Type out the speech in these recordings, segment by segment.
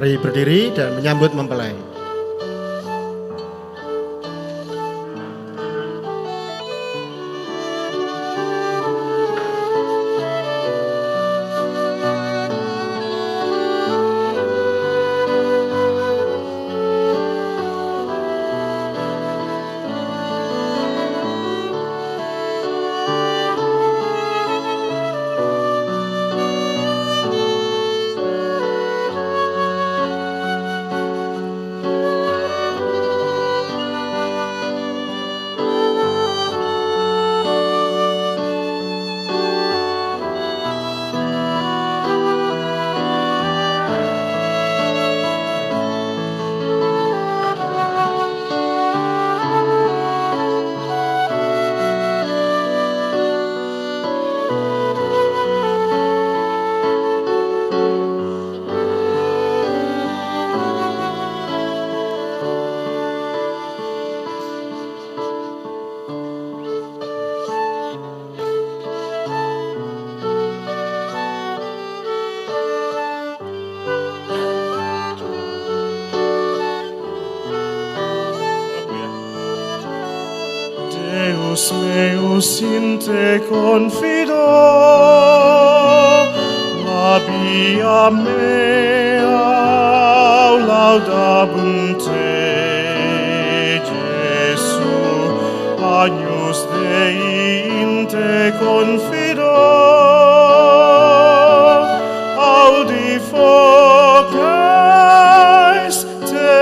Mari berdiri dan menyambut mempelai. Deus meus in te confido, labia mea laudabunt te, Jesu, agnus Dei in te confido, audi foces te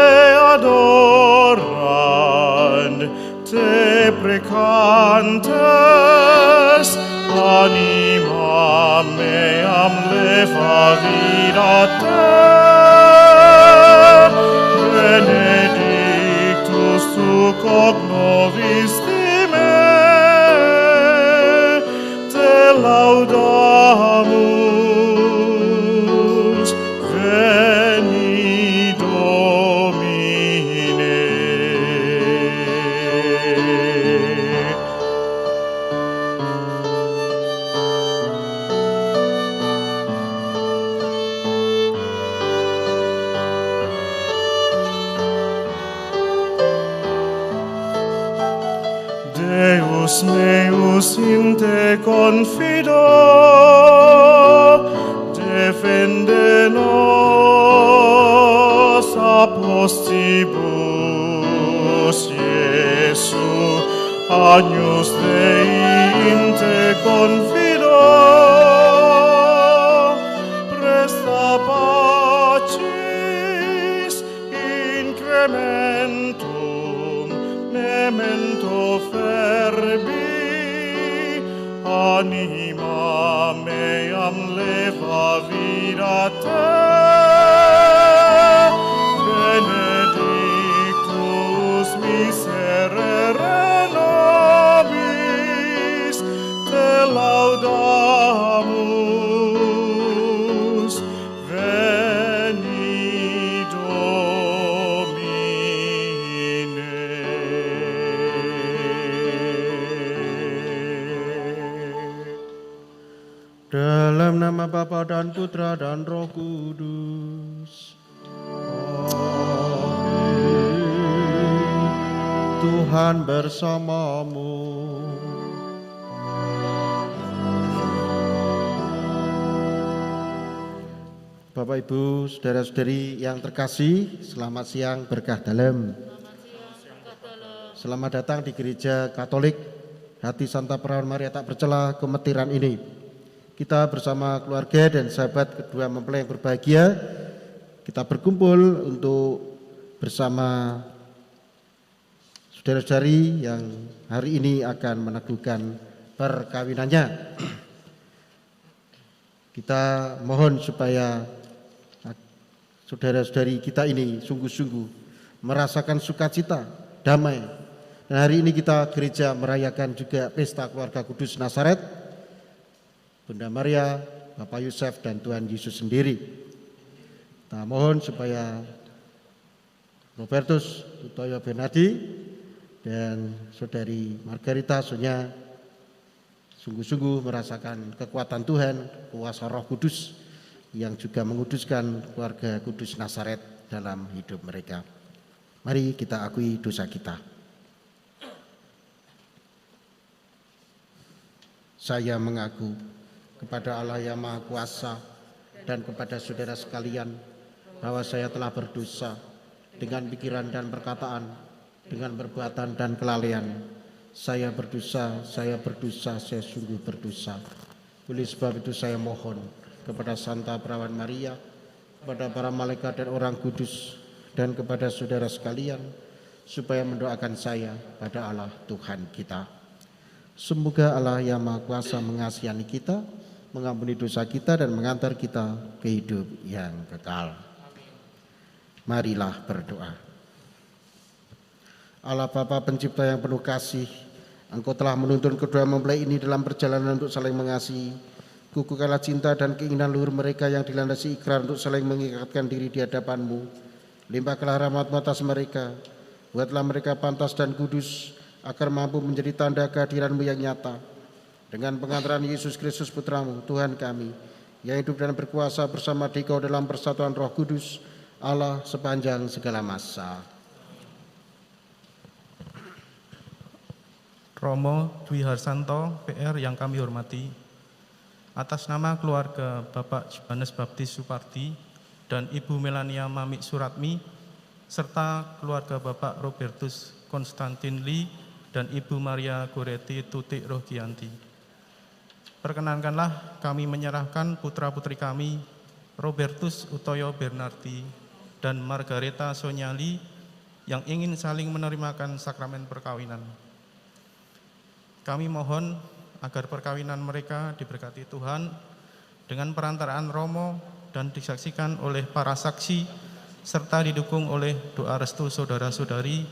adorand, te precantes, anima meam levavid a te. Benedictus tu cognovis me, te laudamus, veni Domine. Deus meus in te confido, defende nos a postibus, Iesu, agnus Dei in te confido, presta pacis incrementum, memento ferbi, anima meam levavid a te. Benedictus miserere nobis, te laudamus, veni Domine. Dalam nama Bapa dan Putra dan Roh Kudus. Amin. Tuhan bersamamu. Bapak Ibu, saudara-saudari yang terkasih, selamat siang berkah dalam. Selamat datang di Gereja Katolik Hati Santa Perawan Maria Tak Bercela Kemetiran ini. Kita bersama keluarga dan sahabat kedua mempelai yang berbahagia, kita berkumpul untuk bersama saudara-saudari yang hari ini akan meneguhkan perkawinannya. Kita mohon supaya saudara-saudari kita ini sungguh-sungguh merasakan sukacita, damai. Dan hari ini kita gereja merayakan juga pesta keluarga kudus Nazaret, Bunda Maria, Bapak Yusuf dan Tuhan Yesus sendiri. Kita mohon supaya Robertus Utoyo Bernardi dan Saudari Margarita Sonya sungguh-sungguh merasakan kekuatan Tuhan, kuasa Roh Kudus yang juga menguduskan keluarga Kudus Nazaret dalam hidup mereka. Mari kita akui dosa kita. Saya mengaku kepada Allah yang Maha Kuasa dan kepada saudara sekalian bahwa saya telah berdosa dengan pikiran dan perkataan, dengan perbuatan dan kelalaian. Saya berdosa, saya sungguh berdosa. Oleh sebab itu saya mohon kepada Santa Perawan Maria, kepada para malaikat dan orang kudus, dan kepada saudara sekalian, supaya mendoakan saya pada Allah Tuhan kita. Semoga Allah yang Maha Kuasa mengasihani kita, mengampuni dosa kita, dan mengantar kita ke hidup yang kekal. Marilah berdoa. Allah Bapa Pencipta yang penuh kasih, Engkau telah menuntun kedua mempelai ini dalam perjalanan untuk saling mengasihi. Kukuhkanlah cinta dan keinginan luhur mereka yang dilandasi ikrar untuk saling mengikatkan diri di hadapan-Mu. Limpahkanlah rahmat-Mu atas mereka. Buatlah mereka pantas dan kudus, agar mampu menjadi tanda kehadiran-Mu yang nyata. Dengan pengantaran Yesus Kristus Putra-Mu, Tuhan kami, yang hidup dan berkuasa bersama Dikau dalam persatuan Roh Kudus, Allah sepanjang segala masa. Romo Dwi Harsanto, PR yang kami hormati, atas nama keluarga Bapak Johannes Baptis Supardi dan Ibu Melania Mamik Suratmi, serta keluarga Bapak Robertus Konstantin Lee dan Ibu Maria Goreti Tutik Rogianti. Perkenankanlah kami menyerahkan putra-putri kami, Robertus Utoyo Bernardi dan Margareta Sonyali, yang ingin saling menerimakan sakramen perkawinan. Kami mohon agar perkawinan mereka diberkati Tuhan dengan perantaraan Romo dan disaksikan oleh para saksi, serta didukung oleh doa restu saudara-saudari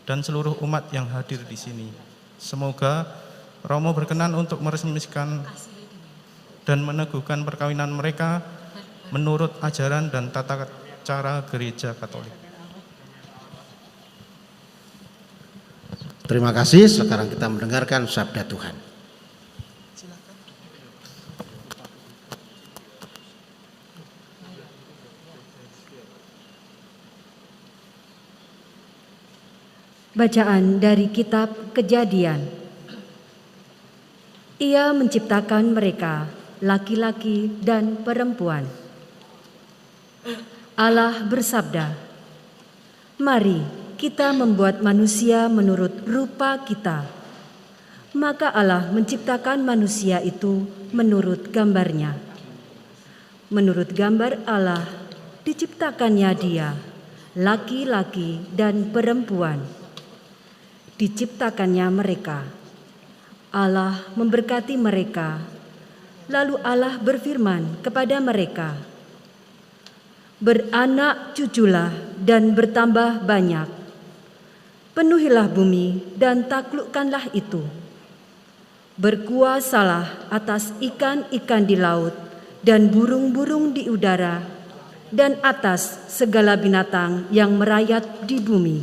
dan seluruh umat yang hadir di sini. Semoga Romo berkenan untuk meresmikan dan meneguhkan perkawinan mereka menurut ajaran dan tata cara Gereja Katolik. Terima kasih. Sekarang kita mendengarkan sabda Tuhan. Bacaan dari kitab Kejadian. Ia menciptakan mereka, laki-laki dan perempuan. Allah bersabda, "Mari kita membuat manusia menurut rupa kita." Maka Allah menciptakan manusia itu menurut gambarnya. Menurut gambar Allah diciptakannya dia, laki-laki dan perempuan. Diciptakannya mereka. Allah memberkati mereka. Lalu Allah berfirman kepada mereka, "Beranak cuculah dan bertambah banyak. Penuhilah bumi dan taklukkanlah itu. Berkuasalah atas ikan-ikan di laut dan burung-burung di udara dan atas segala binatang yang merayap di bumi."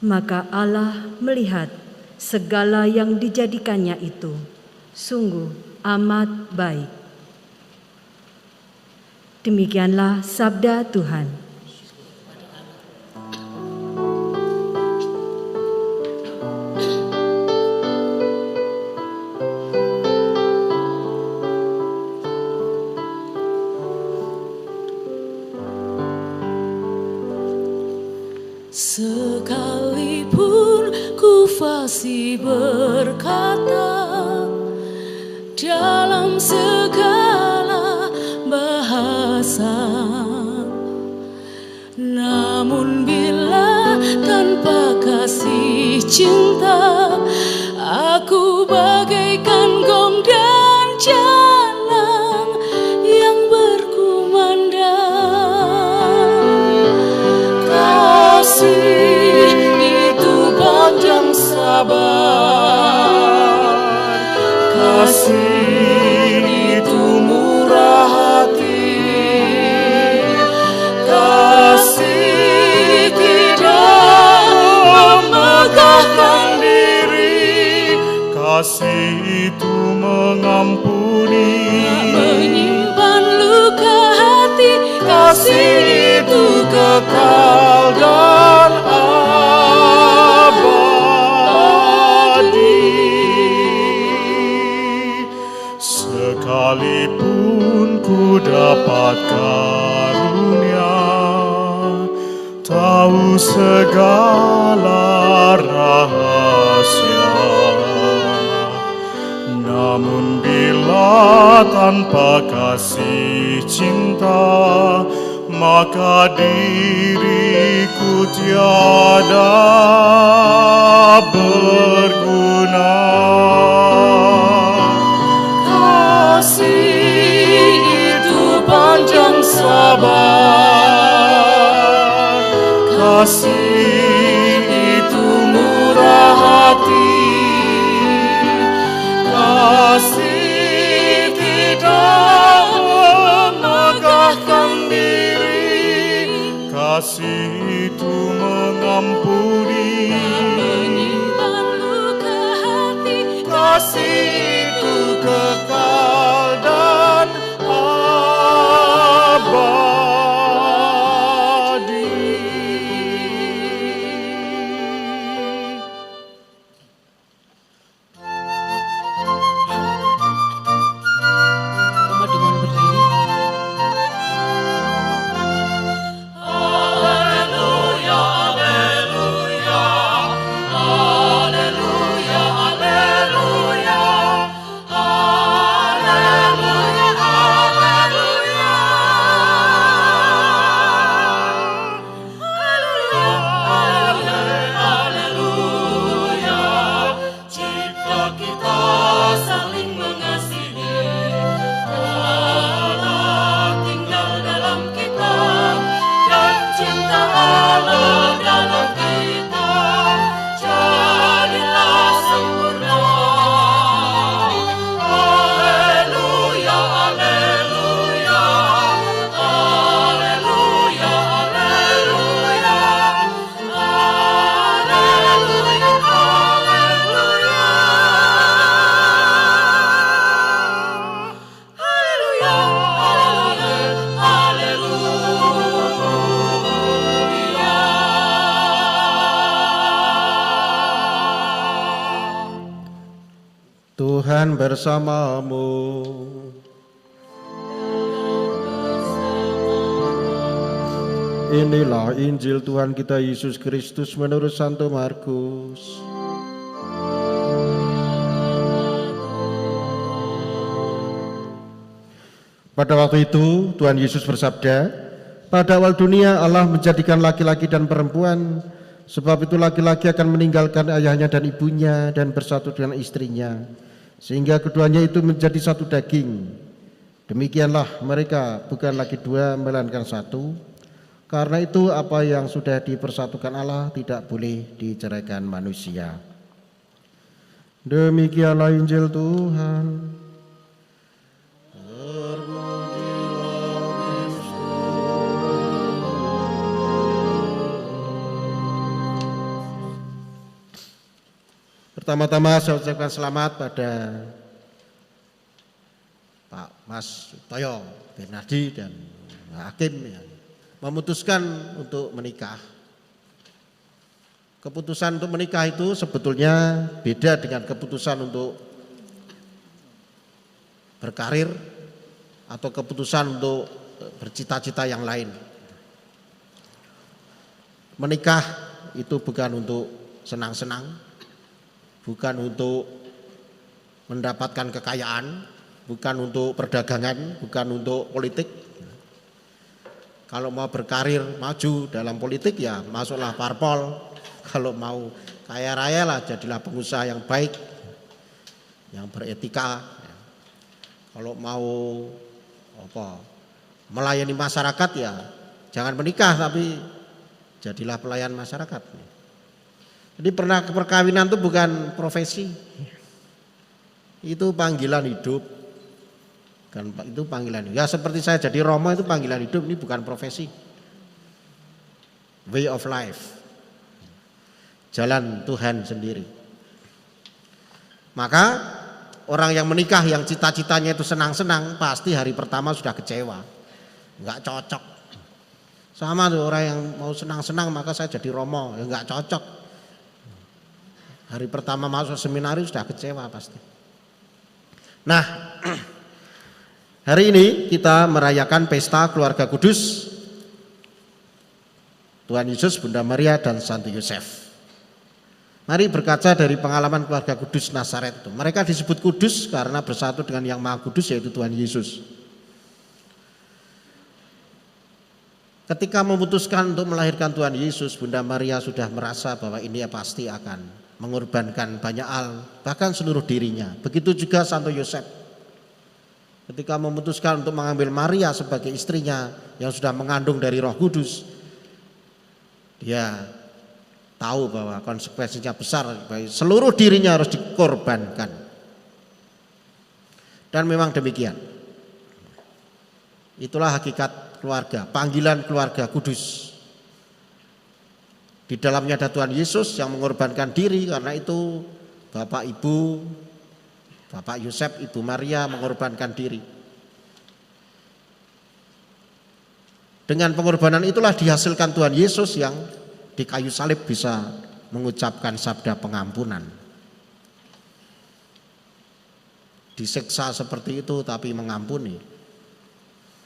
Maka Allah melihat segala yang dijadikannya itu sungguh amat baik. Demikianlah sabda Tuhan. Sekalipun ku fasih berkata dalam segala bahasa, namun bila tanpa kasih cinta, aku bagaikan gong dan jalang yang berkumandang. Kasih itu panjang sabar, kasih itu murah hati, kasih tidak memegahkan diri, kasih itu mengampuni, kasih itu kekal dan abadi. Sekalipun ku dapat karunia, tahu segala rahasia, namun bila tanpa kasih cinta, maka diriku tiada berguna. Kasih itu panjang sabar, kasih itu murah hati, kasih tidak memegahkan diri, Kasih itu mengampuni, menyimpan luka hati, kasih itu kekal dan abadi. Sama dengan berdiri. Cipta kita saling mengasihi, Allah tinggal dalam kita, dan cinta Allah dalam kita, jadilah sempurna. Haleluya, haleluya, haleluya, haleluya, haleluya, haleluya, haleluya. Tuhan bersamamu. Inilah Injil Tuhan kita Yesus Kristus menurut Santo Markus. Pada waktu itu Tuhan Yesus bersabda, pada awal dunia Allah menjadikan laki-laki dan perempuan, sebab itu laki-laki akan meninggalkan ayahnya dan ibunya dan bersatu dengan istrinya, sehingga keduanya itu menjadi satu daging. Demikianlah mereka bukan lagi dua melainkan satu. Karena itu apa yang sudah dipersatukan Allah tidak boleh diceraikan manusia. Demikianlah Injil Tuhan. Pertama-tama saya ucapkan selamat pada Pak Mas Toyo Bernardi dan Hakim yang memutuskan untuk menikah. Keputusan untuk menikah itu sebetulnya beda dengan keputusan untuk berkarir atau keputusan untuk bercita-cita yang lain. Menikah itu bukan untuk senang-senang, bukan untuk mendapatkan kekayaan, bukan untuk perdagangan, bukan untuk politik. Kalau mau berkarir maju dalam politik ya masuklah parpol. Kalau mau kaya raya lah jadilah pengusaha yang baik, yang beretika. Kalau mau melayani masyarakat ya jangan menikah tapi jadilah pelayan masyarakat. Jadi perkawinan itu bukan profesi, itu panggilan hidup. Kan itu panggilan. Ya seperti saya jadi Romo itu panggilan hidup, ini bukan profesi. Way of life. Jalan Tuhan sendiri. Maka orang yang menikah yang cita-citanya itu senang-senang pasti hari pertama sudah kecewa. Enggak cocok. Sama tuh orang yang mau senang-senang maka saya jadi romo, ya nggak cocok. Hari pertama masuk seminari sudah kecewa pasti. Nah, hari ini kita merayakan pesta keluarga kudus Tuhan Yesus, Bunda Maria, dan Santo Yosef. Mari berkaca dari pengalaman keluarga kudus Nazaret itu. Mereka disebut kudus karena bersatu dengan yang maha kudus, yaitu Tuhan Yesus. Ketika memutuskan untuk melahirkan Tuhan Yesus, Bunda Maria sudah merasa bahwa ini pasti akan mengorbankan banyak hal, bahkan seluruh dirinya. Begitu juga Santo Yosef. Ketika memutuskan untuk mengambil Maria sebagai istrinya yang sudah mengandung dari Roh Kudus, dia tahu bahwa konsekuensinya besar, seluruh dirinya harus dikorbankan. Dan memang demikian. Itulah hakikat keluarga, panggilan keluarga kudus. Di dalamnya ada Tuhan Yesus yang mengorbankan diri, karena itu Bapak Ibu, Bapak Yosef, Ibu Maria mengorbankan diri. Dengan pengorbanan itulah dihasilkan Tuhan Yesus yang di kayu salib bisa mengucapkan sabda pengampunan. Disiksa seperti itu tapi mengampuni.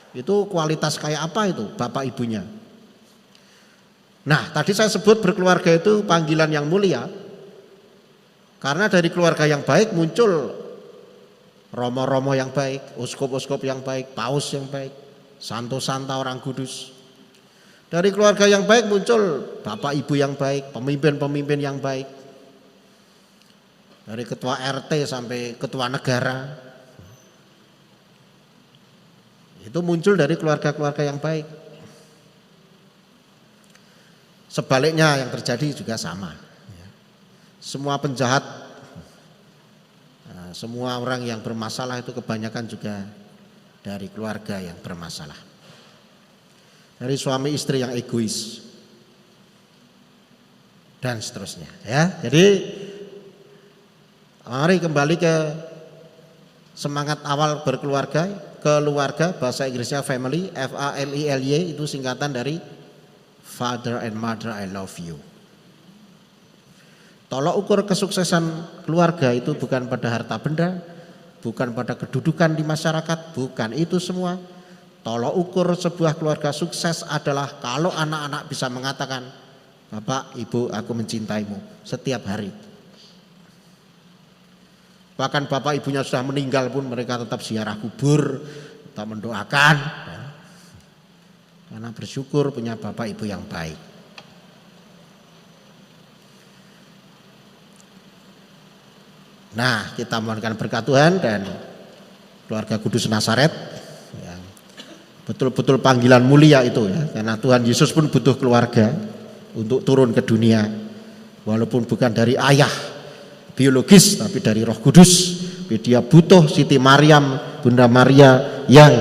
Itu kualitas kayak apa itu Bapak Ibunya? Nah, tadi saya sebut berkeluarga itu panggilan yang mulia. Karena dari keluarga yang baik muncul romo-romo yang baik, uskup-uskup yang baik, paus yang baik, santo-santa orang kudus. Dari keluarga yang baik muncul bapak ibu yang baik, pemimpin-pemimpin yang baik. Dari ketua RT sampai ketua negara. Itu muncul dari keluarga-keluarga yang baik. Sebaliknya yang terjadi juga sama. Semua penjahat, semua orang yang bermasalah itu kebanyakan juga dari keluarga yang bermasalah. Dari suami istri yang egois dan seterusnya, ya. Jadi mari kembali ke semangat awal berkeluarga. Keluarga bahasa Inggrisnya family, FAMILY, itu singkatan dari Father and Mother I love you. Tolak ukur kesuksesan keluarga itu bukan pada harta benda, bukan pada kedudukan di masyarakat, bukan itu semua. Tolak ukur sebuah keluarga sukses adalah kalau anak-anak bisa mengatakan, Bapak, Ibu, aku mencintaimu setiap hari. Bahkan bapak ibunya sudah meninggal pun mereka tetap ziarah kubur, tetap mendoakan, ya. Karena bersyukur punya bapak ibu yang baik. Nah, kita mohonkan berkat Tuhan dan keluarga kudus Nazaret yang betul-betul panggilan mulia itu, ya. Karena Tuhan Yesus pun butuh keluarga untuk turun ke dunia, walaupun bukan dari ayah biologis tapi dari Roh Kudus. Dia butuh Siti Maryam, Bunda Maria yang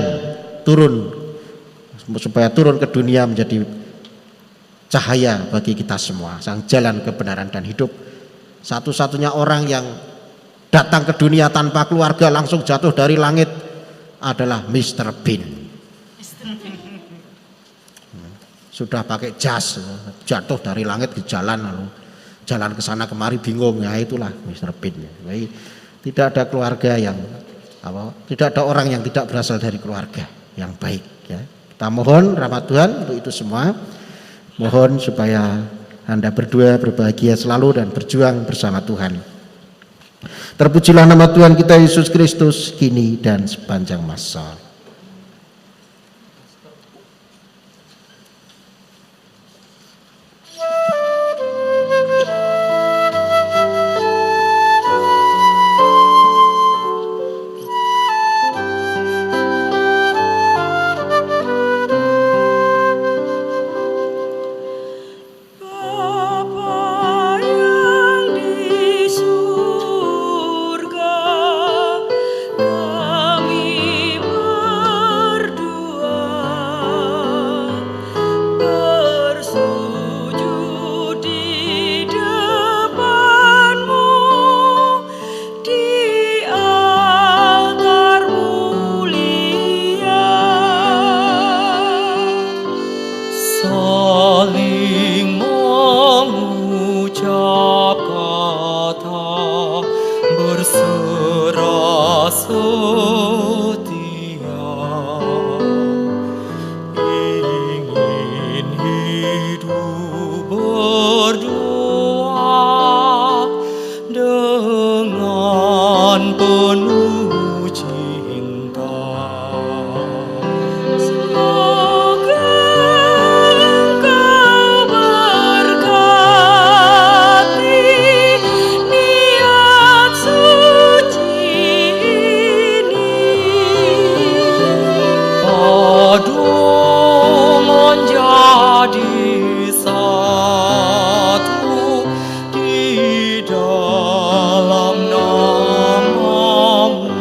turun supaya turun ke dunia menjadi cahaya bagi kita semua, sang jalan kebenaran dan hidup. Satu-satunya orang yang datang ke dunia tanpa keluarga langsung jatuh dari langit adalah Mr. Bean. Sudah pakai jas, jatuh dari langit ke jalan, lalu jalan ke sana kemari bingung, ya itulah Mr. Bean. Jadi tidak ada keluarga yang tidak ada orang yang tidak berasal dari keluarga yang baik, ya. Kita mohon rahmat Tuhan untuk itu semua. Mohon supaya Anda berdua berbahagia selalu dan berjuang bersama Tuhan. Terpujilah nama Tuhan kita Yesus Kristus kini dan sepanjang masa. Kami setia ingin hidup berdua dengan penuh cinta. Semoga Engkau berkati niat suci ini. Padu menjadi satu di dalam nama-Mu.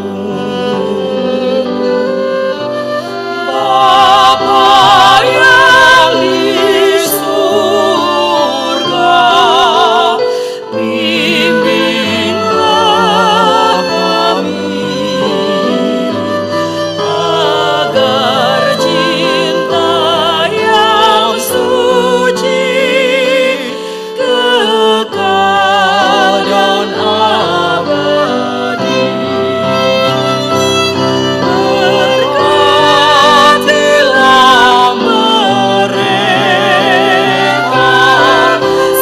Bapa yang di surga, bimbinglah kami agar cinta yang suci kekal dan abadi. Berkatilah mereka,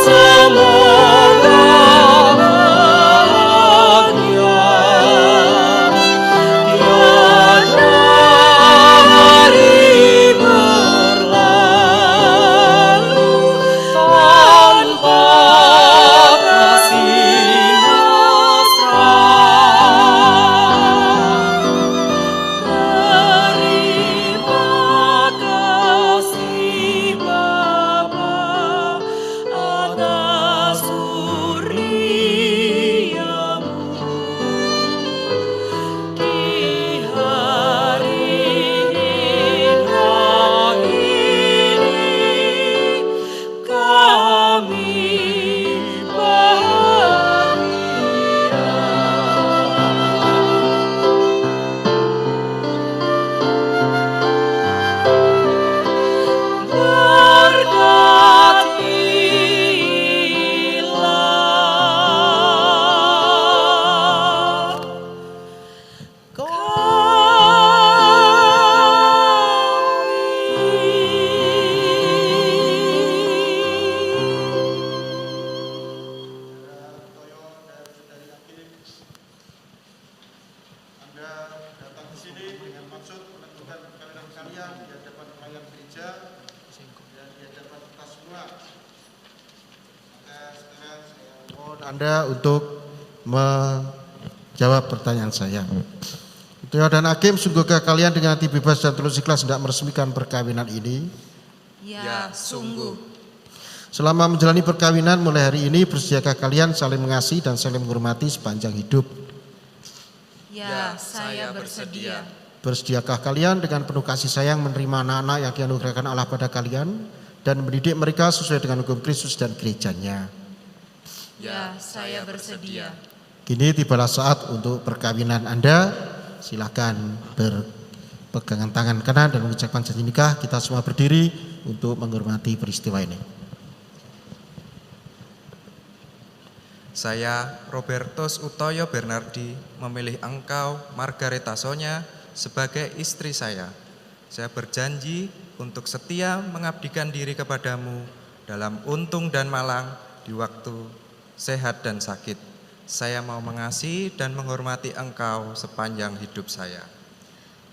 semoga bahagia. Tiada hari berlalu tanpa kasih mesra. Terima kasih Bapa atas suriamu di hari indah ini. Kami bahagia. Berkatilah Anda datang ke sini dengan maksud menentukan perkawinan kalian di hadapan pelayan gereja dan di hadapan kita semua. Maka sekarang saya mohon Anda untuk menjawab pertanyaan saya. Teo dan Hakim, sungguhkah kalian dengan hati bebas dan tulus ikhlas hendak meresmikan perkawinan ini? Ya, sungguh. Selama menjalani perkawinan mulai hari ini, bersediakah kalian saling mengasihi dan saling menghormati sepanjang hidup? Ya, saya bersedia. Bersediakah kalian dengan penuh kasih sayang menerima anak-anak yang dianugerahkan Allah pada kalian dan mendidik mereka sesuai dengan hukum Kristus dan gerejanya? Ya, saya bersedia. Kini tibalah saat untuk perkawinan Anda. Silakan berpegangan tangan kanan dan mengucapkan janji nikah. Kita semua berdiri untuk menghormati peristiwa ini. Saya, Robertus Utoyo Bernardi, memilih engkau, Margareta Sonya, sebagai istri saya. Saya berjanji untuk setia mengabdikan diri kepadamu dalam untung dan malang di waktu sehat dan sakit. Saya mau mengasihi dan menghormati engkau sepanjang hidup saya.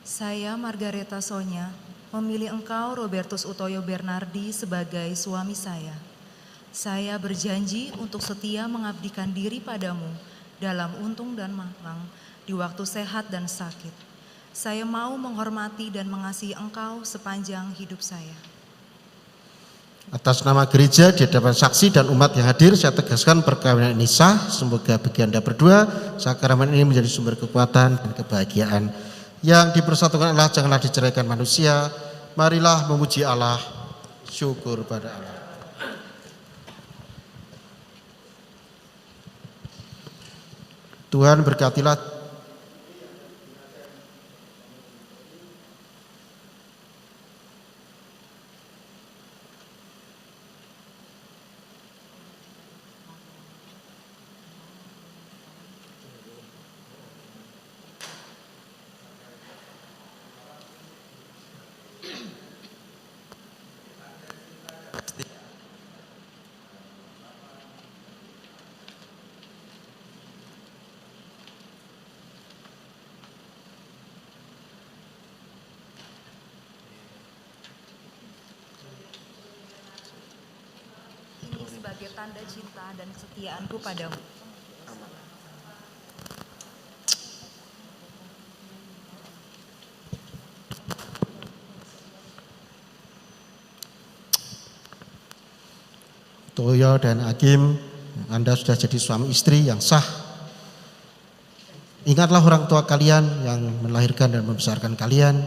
Saya, Margareta Sonya, memilih engkau, Robertus Utoyo Bernardi, sebagai suami saya. Saya berjanji untuk setia mengabdikan diri padamu dalam untung dan malang di waktu sehat dan sakit. Saya mau menghormati dan mengasihi engkau sepanjang hidup saya. Atas nama gereja, di hadapan saksi dan umat yang hadir, saya tegaskan perkawinan ini sah. Semoga bagi Anda berdua, sakramen ini menjadi sumber kekuatan dan kebahagiaan. Yang dipersatukan Allah janganlah diceraikan manusia. Marilah memuji Allah, syukur pada Allah. Tuhan berkatilah sebagai tanda cinta dan kesetiaanku padamu. Toyo dan Hakim, Anda sudah jadi suami istri yang sah. Ingatlah orang tua kalian yang melahirkan dan membesarkan kalian.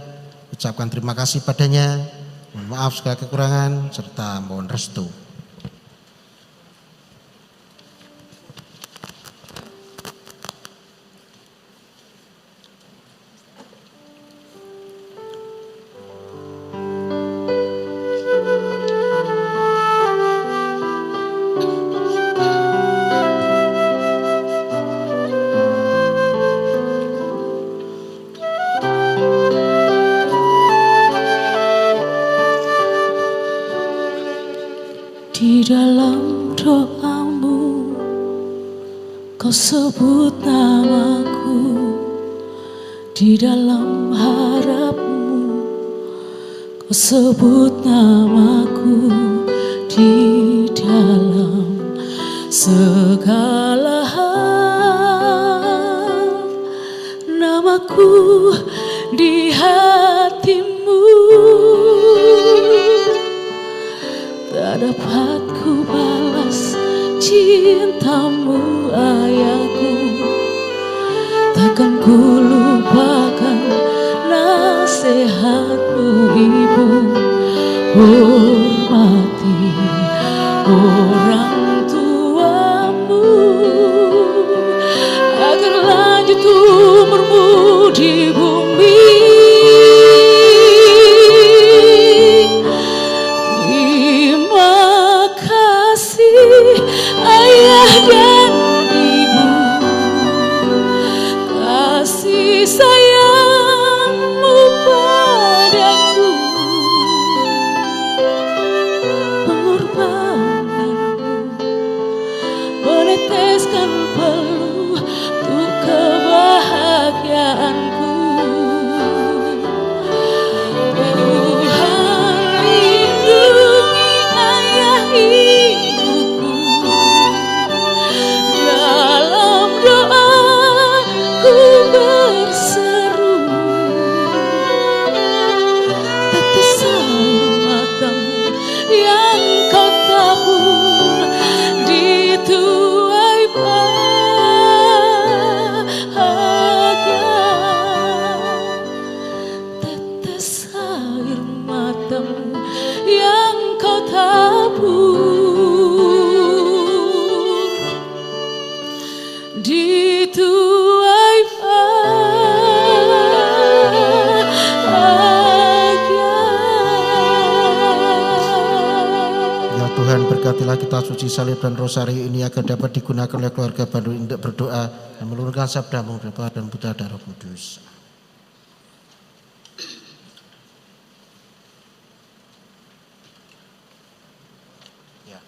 Ucapkan terima kasih padanya. Mohon maaf segala kekurangan serta mohon restu. Di dalam doamu kau sebut namaku, di dalam harapmu kau sebut namaku, di dalam segala hal namaku di hatimu. Tak dapat ku balas cintamu ayahku, takkan ku lupakan nasihatmu ibu. Hormati orang tuamu agar lanjut umurmu di bumi. Ayah dan ibu, kasih sayangmu padaku, pengorbananmu meneteskan peluh untuk kebahagiaanku. Tuhan lindungi ayah ibuku, dalam doaku berseru, tetes air matamu yang kau tabur di tuai bahagia. Tetes air matamu yang kau tabur di tuai bahagia. Ya Tuhan, berkatilah kita suci salib dan rosari ini agar dapat digunakan oleh keluarga Bandung untuk berdoa dan meluruskan sabdamu Bapa dan Putra dan Roh Kudus. Ya.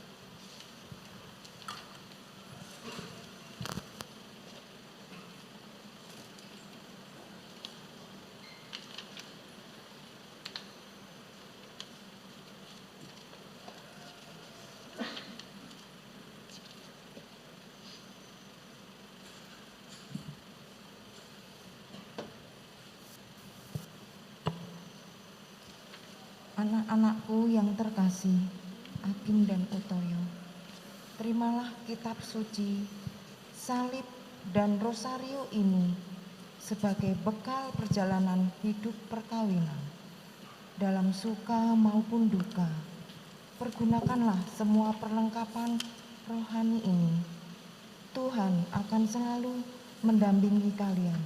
Anak-anakku yang terkasih, Hakim dan Utoyo, terimalah kitab suci, salib, dan rosario ini sebagai bekal perjalanan hidup perkawinan. Dalam suka maupun duka, pergunakanlah semua perlengkapan rohani ini. Tuhan akan selalu mendampingi kalian.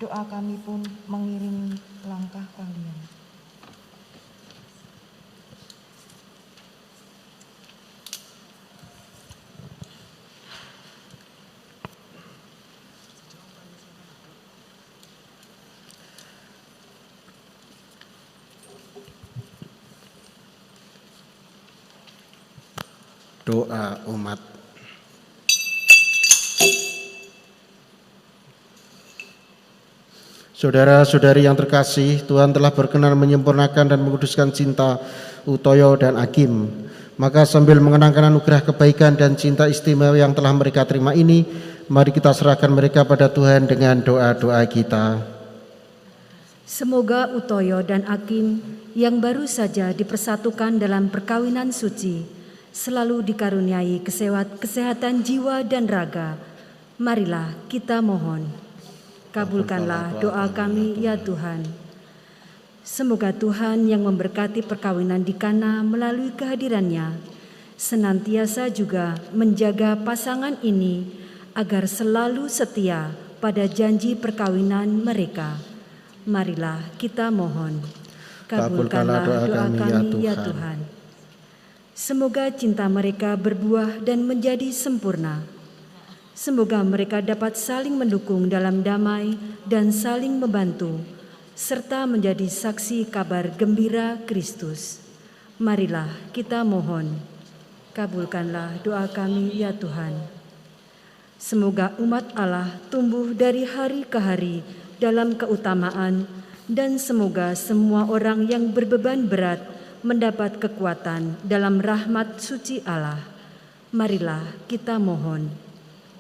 Doa kami pun mengiringi langkah kalian. Doa umat. Saudara-saudari yang terkasih, Tuhan telah berkenan menyempurnakan dan menguduskan cinta Utoyo dan Hakim. Maka sambil mengenangkan anugerah kebaikan dan cinta istimewa yang telah mereka terima ini, mari kita serahkan mereka pada Tuhan dengan doa-doa kita. Semoga Utoyo dan Akim yang baru saja dipersatukan dalam perkawinan suci selalu dikaruniai kesehatan jiwa dan raga. Marilah kita mohon. Kabulkanlah doa kami ya Tuhan. Semoga Tuhan yang memberkati perkawinan di Kana melalui kehadirannya senantiasa juga menjaga pasangan ini agar selalu setia pada janji perkawinan mereka. Marilah kita mohon. Kabulkanlah doa kami ya Tuhan. Semoga cinta mereka berbuah dan menjadi sempurna. Semoga mereka dapat saling mendukung dalam damai dan saling membantu, serta menjadi saksi kabar gembira Kristus. Marilah kita mohon. Kabulkanlah doa kami ya Tuhan. Semoga umat Allah tumbuh dari hari ke hari dalam keutamaan, dan semoga semua orang yang berbeban berat mendapat kekuatan dalam rahmat suci Allah. Marilah kita mohon.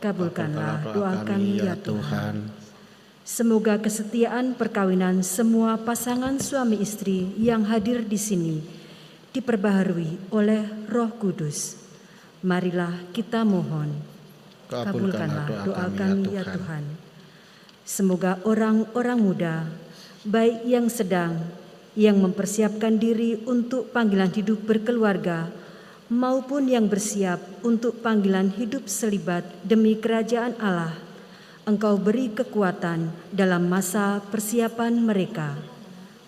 Kabulkanlah doa kami ya Tuhan. Semoga kesetiaan perkawinan semua pasangan suami istri yang hadir di sini diperbaharui oleh Roh Kudus. Marilah kita mohon. Kabulkanlah doa kami ya Tuhan. Semoga orang-orang muda, baik yang sedang, yang mempersiapkan diri untuk panggilan hidup berkeluarga, maupun yang bersiap untuk panggilan hidup selibat demi kerajaan Allah, Engkau beri kekuatan dalam masa persiapan mereka.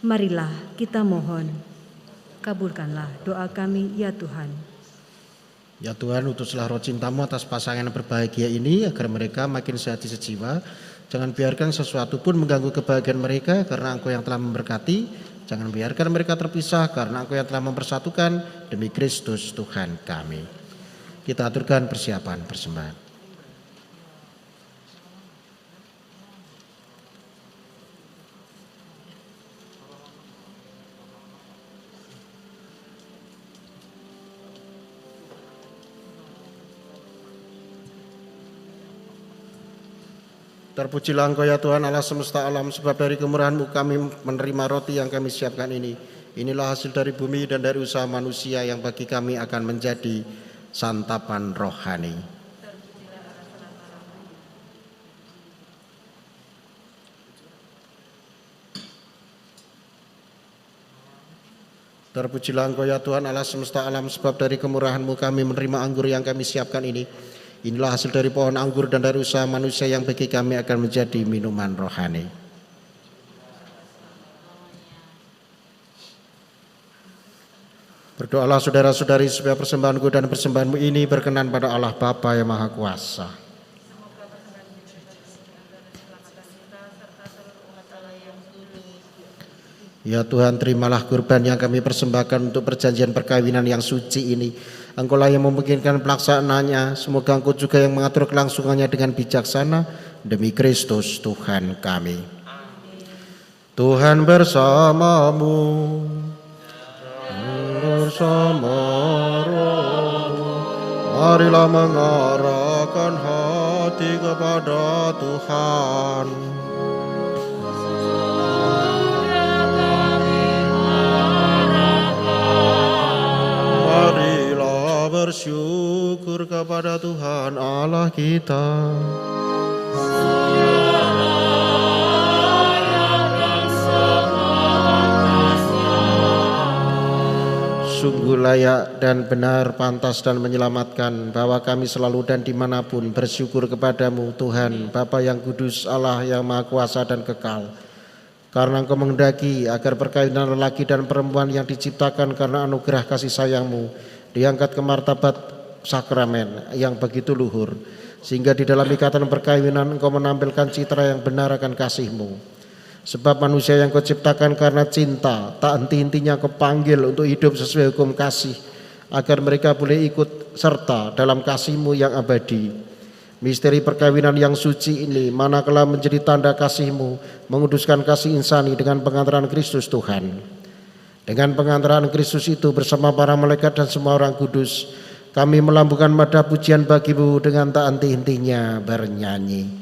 Marilah kita mohon. Kabulkanlah doa kami ya Tuhan. Ya Tuhan, utuslah roh cinta-Mu atas pasangan yang berbahagia ini agar mereka makin sehati sejiwa. Jangan biarkan sesuatu pun mengganggu kebahagiaan mereka karena Engkau yang telah memberkati. Jangan biarkan mereka terpisah karena Engkau yang telah mempersatukan demi Kristus Tuhan kami. Kita aturkan persiapan persembahan. Terpujilah Engkau ya Tuhan Allah semesta alam, sebab dari kemurahan-Mu kami menerima roti yang kami siapkan ini. Inilah hasil dari bumi dan dari usaha manusia yang bagi kami akan menjadi santapan rohani. Terpujilah Engkau ya Tuhan Allah semesta alam, sebab dari kemurahan-Mu kami menerima anggur yang kami siapkan ini. Inilah hasil dari pohon anggur dan dari usaha manusia yang bagi kami akan menjadi minuman rohani. Berdoalah saudara-saudari supaya persembahanku dan persembahanmu ini berkenan pada Allah Bapa yang Maha Kuasa. Ya Tuhan, terimalah kurban yang kami persembahkan untuk perjanjian perkawinan yang suci ini. Engkau-lah yang memungkinkan pelaksanaannya. Semoga Engkau juga yang mengatur kelangsungannya dengan bijaksana demi Kristus Tuhan kami. Tuhan bersamamu, bersama rohmu. Marilah mengarahkan hati kepada Tuhan. Marilah bersyukur kepada Tuhan Allah kita. Sungguh layak dan benar, pantas dan menyelamatkan bahwa kami selalu dan dimanapun bersyukur kepadamu Tuhan, Bapa yang kudus, Allah yang Maha Kuasa dan kekal. Karena Engkau menghendaki agar perkawinan lelaki dan perempuan yang diciptakan karena anugerah kasih sayang-Mu diangkat ke martabat sakramen yang begitu luhur, sehingga di dalam ikatan perkawinan Engkau menampilkan citra yang benar akan kasih-Mu. Sebab manusia yang Kau ciptakan karena cinta, tak henti-hentinya Kau panggil untuk hidup sesuai hukum kasih, agar mereka boleh ikut serta dalam kasih-Mu yang abadi. Misteri perkawinan yang suci ini manakala menjadi tanda kasih-Mu, menguduskan kasih insani dengan pengantaran Kristus Tuhan. Dengan pengantaran Kristus itu bersama para malaikat dan semua orang kudus, kami melambungkan nada pujian bagi-Mu dengan tak henti-hentinya bernyanyi.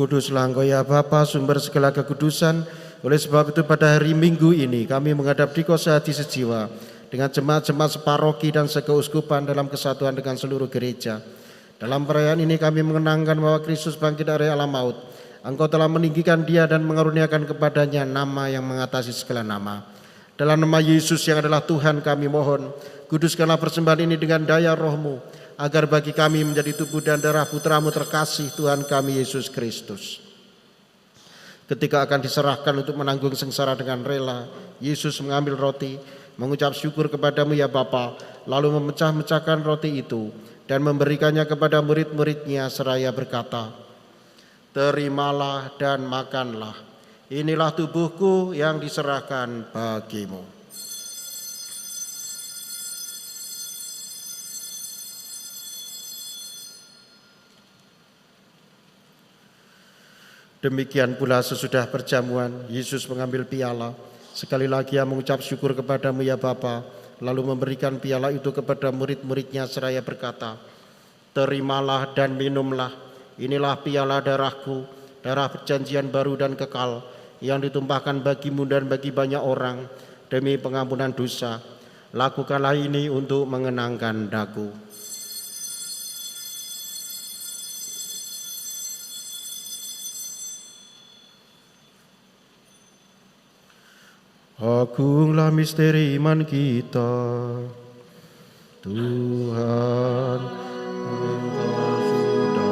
Kuduslah Engkau ya Bapa, sumber segala kekudusan. Oleh sebab itu pada hari Minggu ini kami menghadap Diko sehati sejiwa dengan jemaat-jemaat separoki dan sekeuskupan dalam kesatuan dengan seluruh gereja. Dalam perayaan ini kami mengenangkan bahwa Kristus bangkit dari alam maut. Engkau telah meninggikan Dia dan mengaruniakan kepadanya nama yang mengatasi segala nama. Dalam nama Yesus yang adalah Tuhan kami mohon, kuduskanlah persembahan ini dengan daya Roh-Mu, agar bagi kami menjadi tubuh dan darah Putra-Mu terkasih Tuhan kami Yesus Kristus. Ketika akan diserahkan untuk menanggung sengsara dengan rela, Yesus mengambil roti, mengucap syukur kepadamu ya Bapa, lalu memecah-mecahkan roti itu dan memberikannya kepada murid-muridnya seraya berkata, "Terimalah dan makanlah, inilah tubuhku yang diserahkan bagimu." Demikian pula sesudah perjamuan, Yesus mengambil piala. Sekali lagi Ia mengucap syukur kepadamu ya Bapa, lalu memberikan piala itu kepada murid-muridnya seraya berkata, "Terimalah dan minumlah, inilah piala darahku, darah perjanjian baru dan kekal, yang ditumpahkan bagimu dan bagi banyak orang, demi pengampunan dosa. Lakukanlah ini untuk mengenangkan daku." Agunglah misteri iman kita, Tuhan, Engkau sudah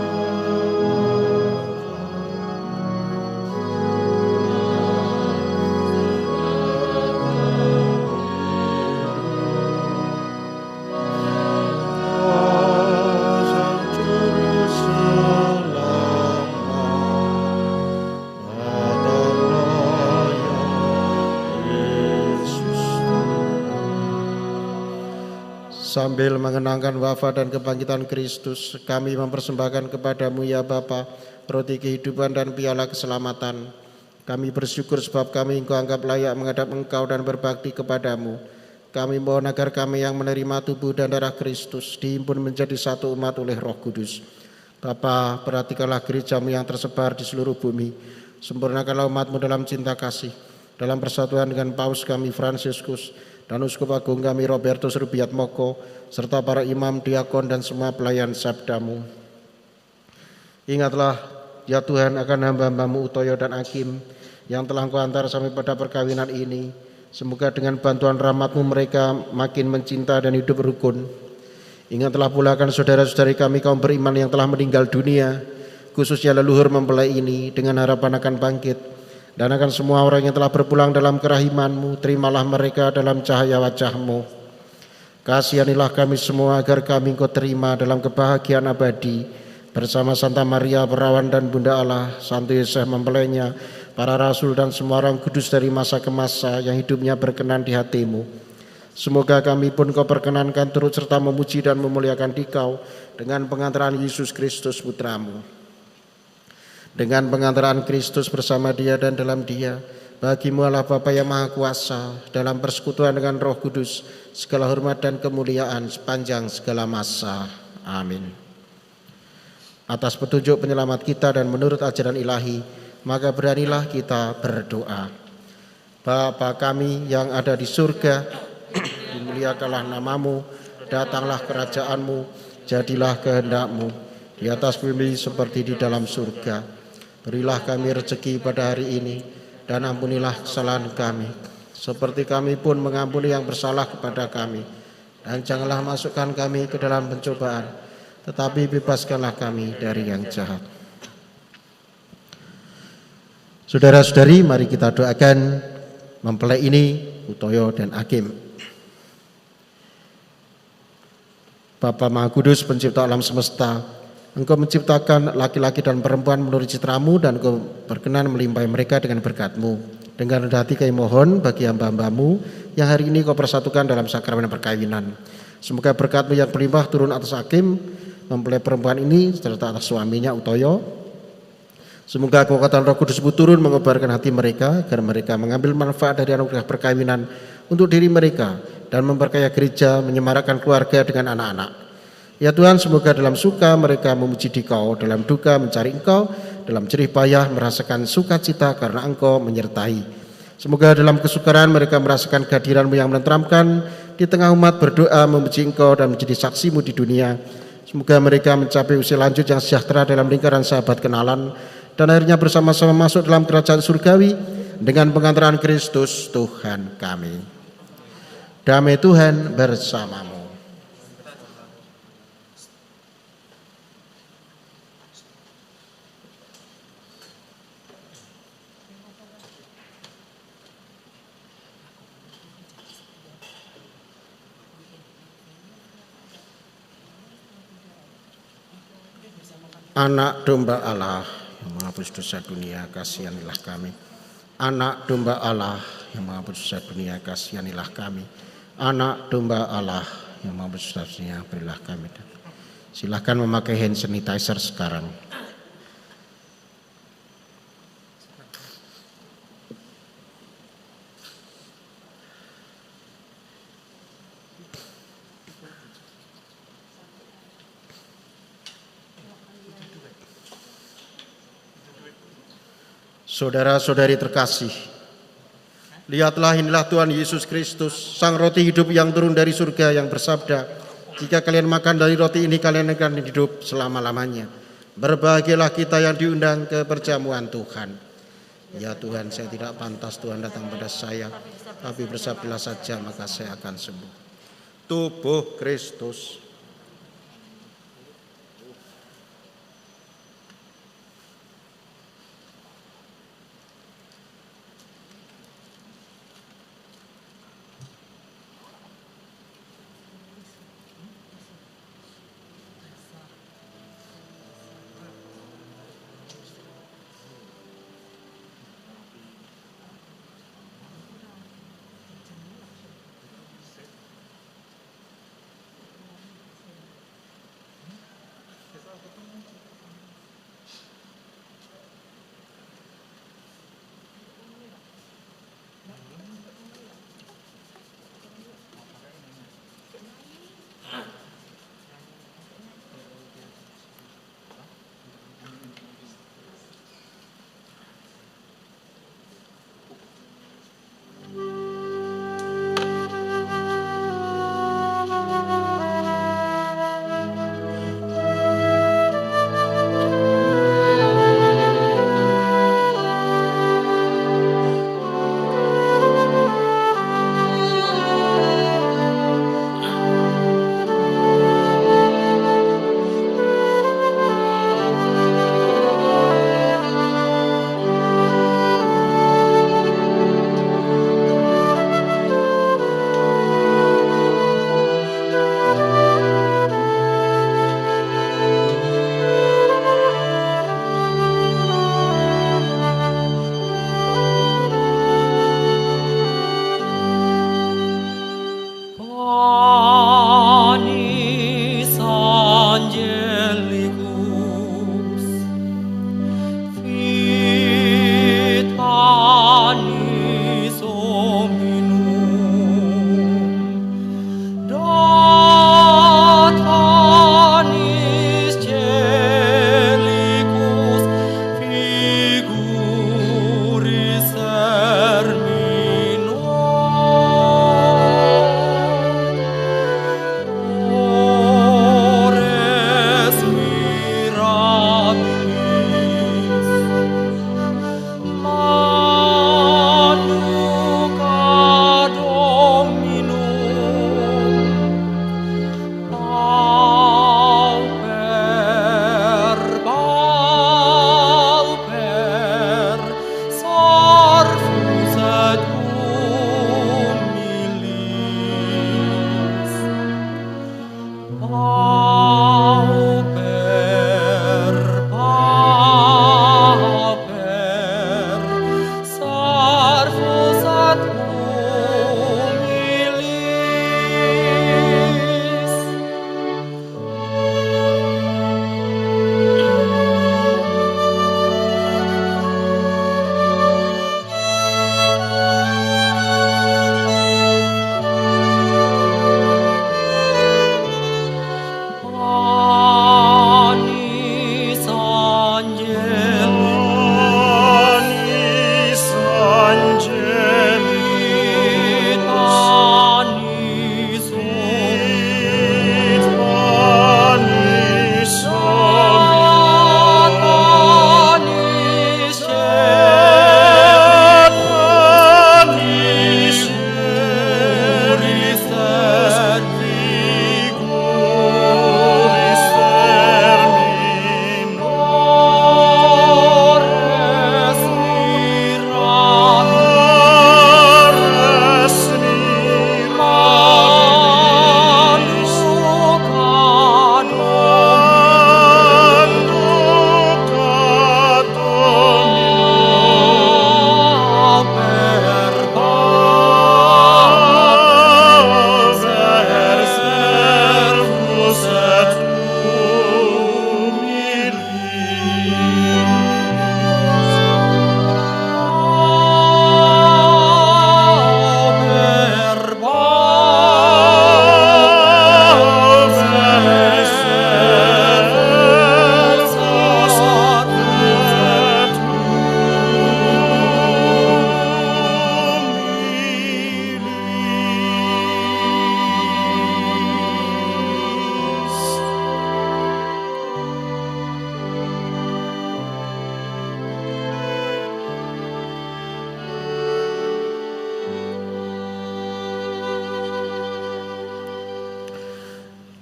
Sambil mengenangkan wafat dan kebangkitan Kristus, kami mempersembahkan kepadamu ya Bapa, roti kehidupan dan piala keselamatan. Kami bersyukur sebab kami Engkau anggap layak menghadap Engkau dan berbakti kepadamu. Kami mohon agar kami yang menerima tubuh dan darah Kristus dihimpun menjadi satu umat oleh Roh Kudus. Bapa, perhatikanlah gereja-Mu yang tersebar di seluruh bumi. Sempurnakanlah umat-Mu dalam cinta kasih, dalam persatuan dengan Paus kami Fransiskus, dan Uskup Agung kami Robertus Rubiatmoko, serta para imam, diakon, dan semua pelayan sabda-Mu. Ingatlah ya Tuhan akan hamba-hamba-Mu Utoyo dan Akim yang telah Engkau antar sampai pada perkawinan ini. Semoga dengan bantuan rahmat-Mu mereka makin mencinta dan hidup rukun. Ingatlah pula akan saudara-saudari kami kaum beriman yang telah meninggal dunia, khususnya leluhur mempelai ini, dengan harapan akan bangkit. Dan akan semua orang yang telah berpulang dalam kerahiman-Mu, terimalah mereka dalam cahaya wajah-Mu. Kasihanilah kami semua agar kami Engkau terima dalam kebahagiaan abadi bersama Santa Maria Perawan dan Bunda Allah, Santo Yosef mempelainya, para rasul dan semua orang kudus dari masa ke masa yang hidupnya berkenan di hati-Mu. Semoga kami pun Kau perkenankan turut serta memuji dan memuliakan Dikau dengan pengantaran Yesus Kristus Putra-Mu. Dengan pengantaran Kristus bersama Dia dan dalam Dia, Bagimu Allah Bapa yang Maha Kuasa, dalam persekutuan dengan Roh Kudus, segala hormat dan kemuliaan sepanjang segala masa. Amin. Atas petunjuk penyelamat kita dan menurut ajaran ilahi, maka beranilah kita berdoa. Bapa kami yang ada di surga, dimuliakanlah namamu, datanglah kerajaanmu, jadilah kehendak-mu di atas bumi seperti di dalam surga. Berilah kami rezeki pada hari ini, dan ampunilah kesalahan kami, seperti kami pun mengampuni yang bersalah kepada kami. Dan janganlah masukkan kami ke dalam pencobaan, tetapi bebaskanlah kami dari yang jahat. Saudara-saudari, mari kita doakan mempelai ini, Utoyo dan Agim. Bapa Maha Kudus, pencipta alam semesta, Engkau menciptakan laki-laki dan perempuan menurut citramu, dan Engkau berkenan melimpahi mereka dengan berkat-Mu. Dengan rendah hati kami mohon bagi hamba-Hambamu yang hari ini Kau persatukan dalam sakramen perkawinan. Semoga berkat-Mu yang berlimpah turun atas Agim, mempelai perempuan ini, serta atas suaminya Utoyo. Semoga kekuatan Roh Kudus turun mengobarkan hati mereka, agar mereka mengambil manfaat dari anugerah perkawinan untuk diri mereka dan memperkaya gereja, menyemarakkan keluarga dengan anak-anak. Ya Tuhan, semoga dalam suka mereka memuji Dikau, dalam duka mencari Engkau, dalam jerih payah merasakan sukacita karena Engkau menyertai. Semoga dalam kesukaran mereka merasakan kehadiran-Mu yang menenteramkan, di tengah umat berdoa memuji Engkau dan menjadi saksi-Mu di dunia. Semoga mereka mencapai usia lanjut yang sejahtera dalam lingkaran sahabat kenalan, dan akhirnya bersama-sama masuk dalam kerajaan surgawi dengan pengantaran Kristus Tuhan kami. Damai Tuhan bersamamu. Anak domba Allah yang menghapus dosa dunia, kasihanilah kami. Anak domba Allah yang menghapus dosa dunia, kasihanilah kami. Anak domba Allah yang menghapus dosa dunia, berilah kami. Silahkan memakai hand sanitizer sekarang. Saudara-saudari terkasih, lihatlah, inilah Tuhan Yesus Kristus, Sang Roti hidup yang turun dari surga, yang bersabda, jika kalian makan dari roti ini, kalian akan hidup selama-lamanya. Berbahagialah kita yang diundang ke perjamuan Tuhan. Ya Tuhan, saya tidak pantas Tuhan datang pada saya, tapi bersabdalah saja maka saya akan sembuh. Tubuh Kristus.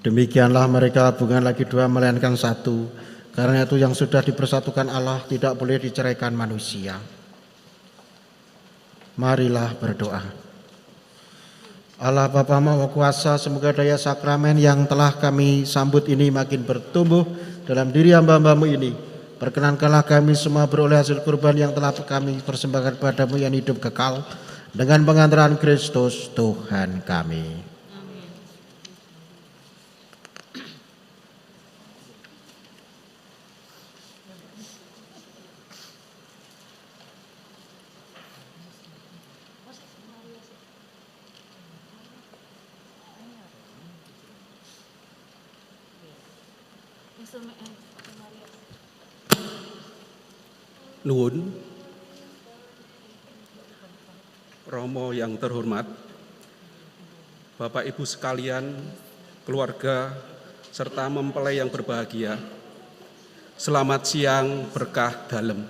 Demikianlah mereka bukan lagi dua melainkan satu. Karena itu yang sudah dipersatukan Allah tidak boleh diceraikan manusia. Marilah berdoa. Allah Bapa Maha Kuasa, semoga daya sakramen yang telah kami sambut ini makin bertumbuh dalam diri hamba-Hamba-Mu ini. Perkenankanlah kami semua beroleh hasil kurban yang telah kami persembahkan padamu yang hidup kekal dengan pengantaran Kristus Tuhan kami. Nuwun, Romo yang terhormat, Bapak Ibu sekalian, keluarga, serta mempelai yang berbahagia, selamat siang berkah dalem.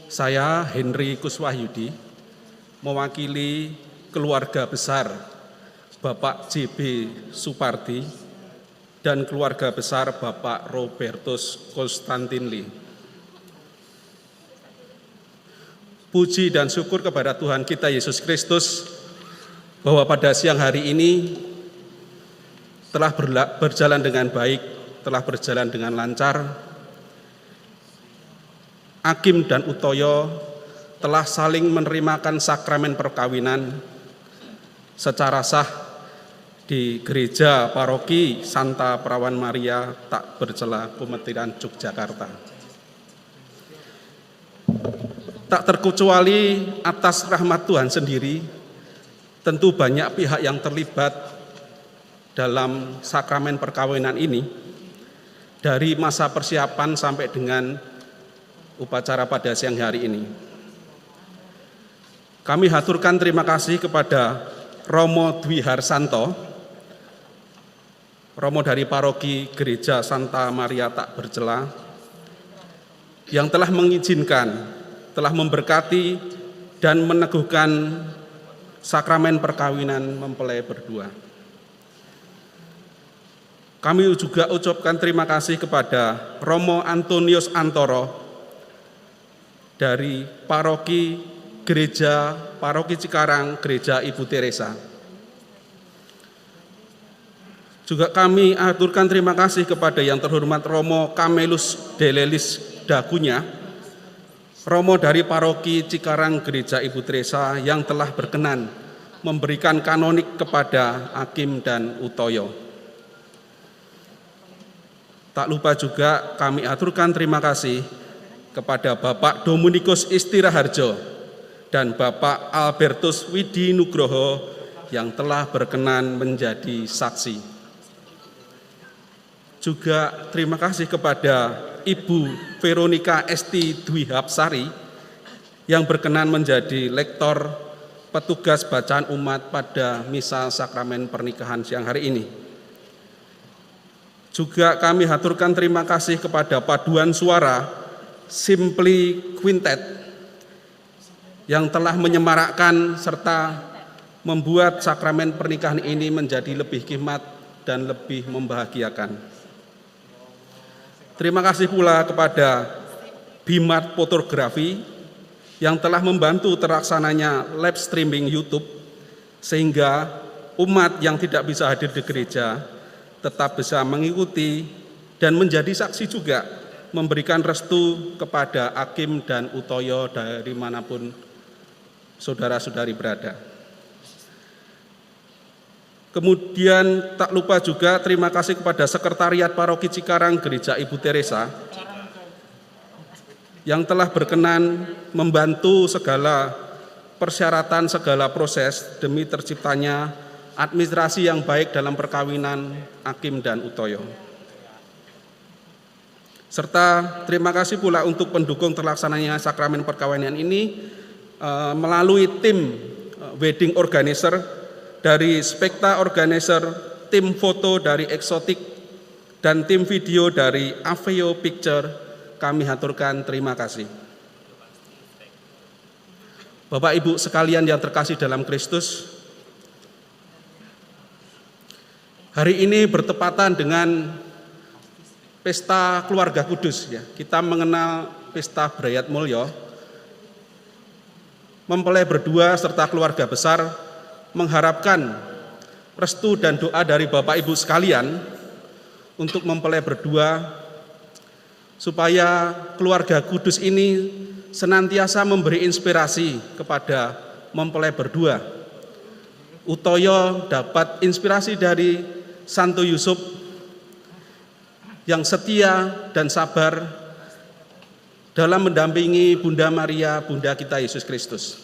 Saya Henry Kuswahyudi, mewakili keluarga besar Bapak JB Supardi, dan keluarga besar Bapak Robertus Konstantinli. Puji dan syukur kepada Tuhan kita Yesus Kristus bahwa pada siang hari ini telah berjalan dengan baik, telah berjalan dengan lancar. Akim dan Utoyo telah saling menerimakan sakramen perkawinan secara sah di Gereja Paroki Santa Perawan Maria Tak Bercela Kumentiran Yogyakarta. Tak terkecuali atas rahmat Tuhan sendiri, tentu banyak pihak yang terlibat dalam sakramen perkawinan ini, dari masa persiapan sampai dengan upacara pada siang hari ini. Kami haturkan terima kasih kepada Romo Dwi Harsanto, Romo dari Paroki Gereja Santa Maria Tak Bercela, yang telah mengizinkan, telah memberkati dan meneguhkan sakramen perkawinan mempelai berdua. Kami juga ucapkan terima kasih kepada Romo Antonius Antoro dari Paroki Cikarang, Gereja Ibu Teresa. Juga kami aturkan terima kasih kepada yang terhormat Romo Kamelus Delelis Dagunya, Romo dari Paroki Cikarang Gereja Ibu Teresa, yang telah berkenan memberikan kanonik kepada Akim dan Utoyo. Tak lupa juga kami aturkan terima kasih kepada Bapak Dominikus Istiraharjo dan Bapak Albertus Widi Nugroho yang telah berkenan menjadi saksi. Juga terima kasih kepada Ibu Veronica Esti Dwi Hapsari yang berkenan menjadi lektor petugas bacaan umat pada misa sakramen pernikahan siang hari ini. Juga kami haturkan terima kasih kepada paduan suara Simply Quintet yang telah menyemarakkan serta membuat sakramen pernikahan ini menjadi lebih khidmat dan lebih membahagiakan. Terima kasih pula kepada Bimat Fotografi yang telah membantu terlaksananya live streaming YouTube, sehingga umat yang tidak bisa hadir di gereja tetap bisa mengikuti dan menjadi saksi juga, memberikan restu kepada Akim dan Utoyo dari manapun saudara-saudari berada. Kemudian tak lupa juga terima kasih kepada Sekretariat Paroki Cikarang Gereja Ibu Teresa yang telah berkenan membantu segala persyaratan, segala proses demi terciptanya administrasi yang baik dalam perkawinan Akim dan Utoyo. Serta terima kasih pula untuk pendukung terlaksananya sakramen perkawinan ini melalui tim wedding organizer dari Spekta Organizer, tim foto dari Exotic, dan tim video dari Aveo Picture. Kami haturkan terima kasih. Bapak Ibu sekalian yang terkasih dalam Kristus, Hari ini bertepatan dengan Pesta Keluarga Kudus ya. Kita mengenal Pesta Brayat Mulya. Mempelai berdua serta keluarga besar mengharapkan restu dan doa dari Bapak Ibu sekalian untuk mempelai berdua supaya keluarga kudus ini senantiasa memberi inspirasi kepada mempelai berdua. Utoyo dapat inspirasi dari Santo Yusuf yang setia dan sabar dalam mendampingi Bunda Maria, Bunda kita Yesus Kristus.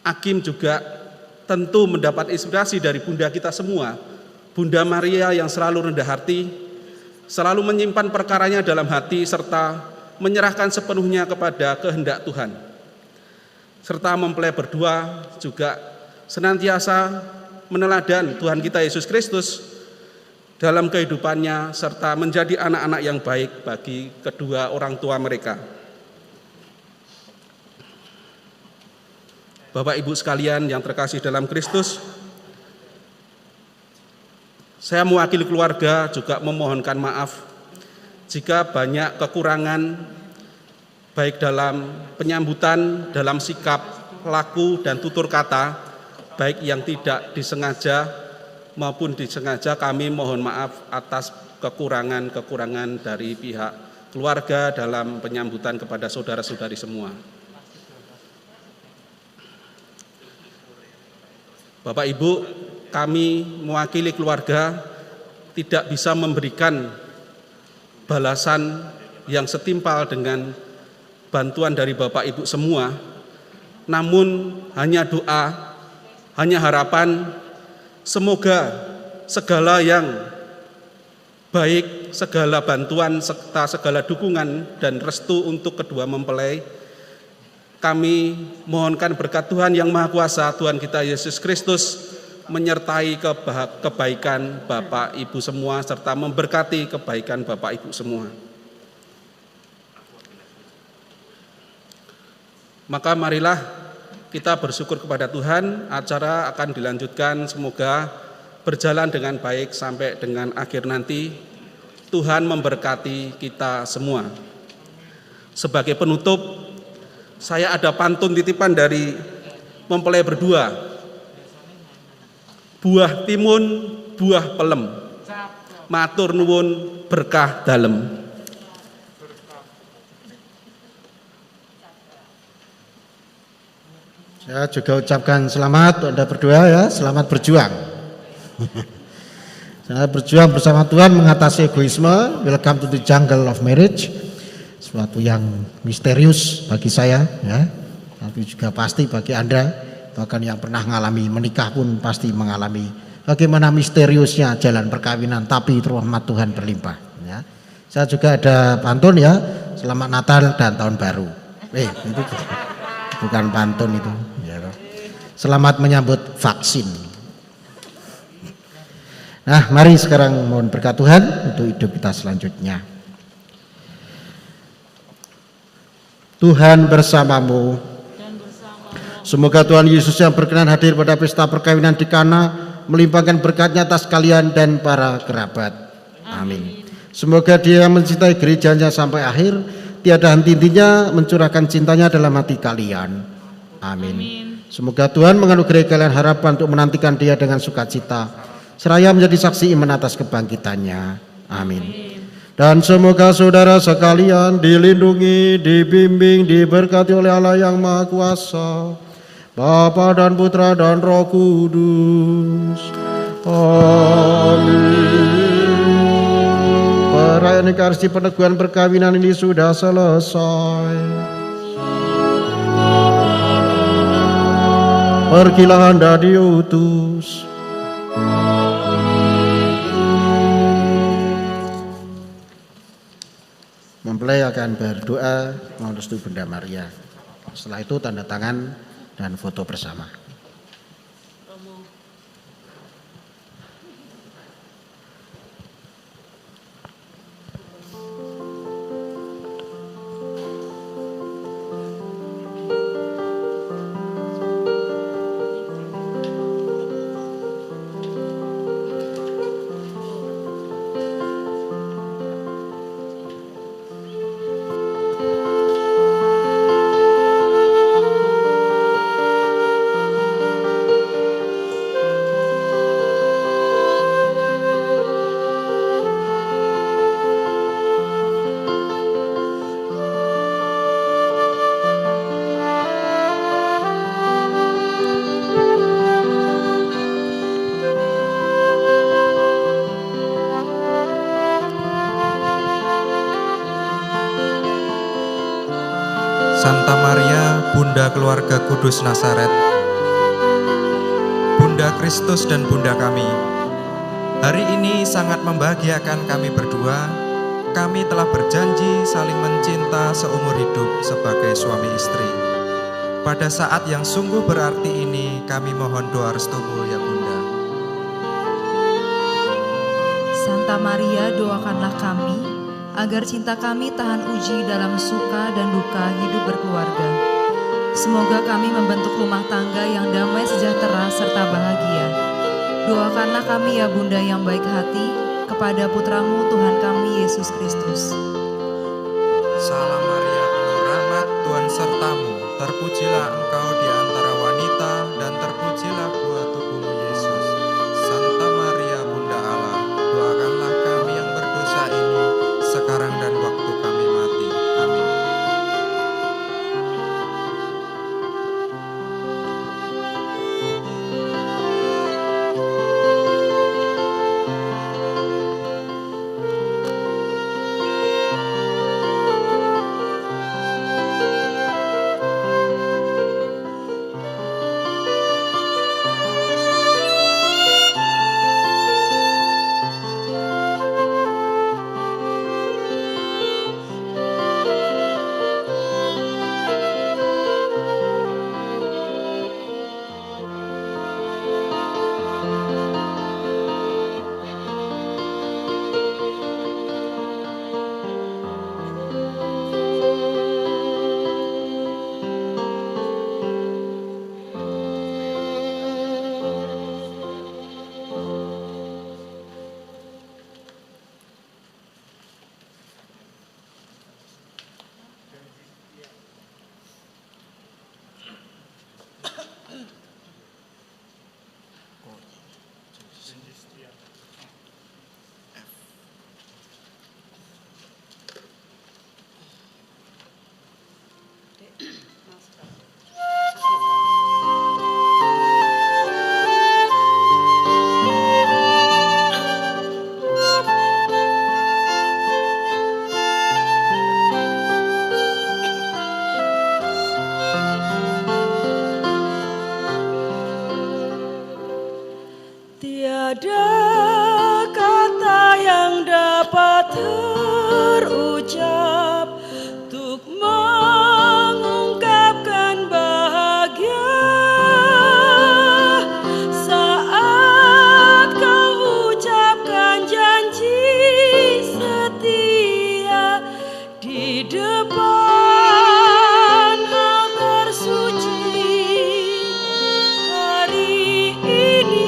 Akim juga tentu mendapat inspirasi dari Bunda kita semua, Bunda Maria yang selalu rendah hati, selalu menyimpan perkaranya dalam hati, serta menyerahkan sepenuhnya kepada kehendak Tuhan. Serta mempelai berdua juga senantiasa meneladan Tuhan kita Yesus Kristus dalam kehidupannya, serta menjadi anak-anak yang baik bagi kedua orang tua mereka. Bapak Ibu sekalian yang terkasih dalam Kristus, saya mewakili keluarga juga memohonkan maaf jika banyak kekurangan baik dalam penyambutan, dalam sikap, laku, dan tutur kata, baik yang tidak disengaja maupun disengaja. Kami mohon maaf atas kekurangan-kekurangan dari pihak keluarga dalam penyambutan kepada saudara-saudari semua. Bapak Ibu, kami mewakili keluarga tidak bisa memberikan balasan yang setimpal dengan bantuan dari Bapak Ibu semua, namun hanya doa, hanya harapan semoga segala yang baik, segala bantuan serta segala dukungan dan restu untuk kedua mempelai, kami mohonkan berkat Tuhan yang Maha Kuasa, Tuhan kita Yesus Kristus, menyertai kebaikan Bapak Ibu semua serta memberkati kebaikan Bapak Ibu semua. Maka marilah kita bersyukur kepada Tuhan, acara akan dilanjutkan, semoga berjalan dengan baik sampai dengan akhir nanti. Tuhan memberkati kita semua. Sebagai penutup, saya ada pantun titipan dari mempelai berdua. Buah timun, buah pelem, matur nuwun berkah dalem. Saya juga ucapkan selamat Anda berdua ya, selamat berjuang. Saya berjuang bersama Tuhan mengatasi egoisme. Welcome to the jungle of marriage. Sesuatu yang misterius bagi saya ya, tapi juga pasti bagi Anda, bahkan yang pernah mengalami menikah pun pasti mengalami bagaimana misteriusnya jalan perkawinan, tapi rahmat Tuhan berlimpah ya. Saya juga ada pantun ya, selamat Natal dan Tahun Baru. Itu bukan pantun itu ya. Selamat menyambut vaksin. Nah, mari sekarang mohon berkat Tuhan untuk hidup kita selanjutnya. Tuhan bersamamu. Semoga Tuhan Yesus yang berkenan hadir pada pesta perkawinan di Kana melimpahkan berkat-Nya atas kalian dan para kerabat. Amin. Semoga Dia yang mencintai gerejanya sampai akhir, tiada henti-hentinya mencurahkan cintanya dalam hati kalian. Amin. Semoga Tuhan menganugerahi kalian harapan untuk menantikan Dia dengan sukacita, seraya menjadi saksi iman atas kebangkitannya. Amin. Dan semoga saudara sekalian dilindungi, dibimbing, diberkati oleh Allah yang Maha Kuasa, Bapa dan Putra dan Roh Kudus. Amin. Perayaan Ekaristi peneguhan perkawinan ini sudah selesai. Pergilah Anda diutus. Mempelai akan berdoa merestui Bunda Maria. Setelah itu tanda tangan dan foto bersama. Santa Maria, Bunda Keluarga Kudus Nazaret, Bunda Kristus dan Bunda kami, hari ini sangat membahagiakan kami berdua. Kami telah berjanji saling mencinta seumur hidup sebagai suami istri. Pada saat yang sungguh berarti ini, kami mohon doa restumu ya Bunda. Santa Maria, doakanlah kami agar cinta kami tahan uji dalam suka dan duka hidup berkeluarga. Semoga kami membentuk rumah tangga yang damai, sejahtera, serta bahagia. Doakanlah kami ya Bunda yang baik hati, kepada putramu Tuhan kami Yesus Kristus. Salam Maria, penuh rahmat, Tuhan sertamu. Terpujilah engkau di antara wanita, dan terpujilah buah tubuhmu Yesus. Santa Maria, Bunda Allah, doakanlah kami yang berdosa ini, sekarang dan waktu kami mati. Amin. Tiada kata yang dapat terucap untuk mengungkapkan bahagia saat kau ucapkan janji setia di depan altar suci hari ini.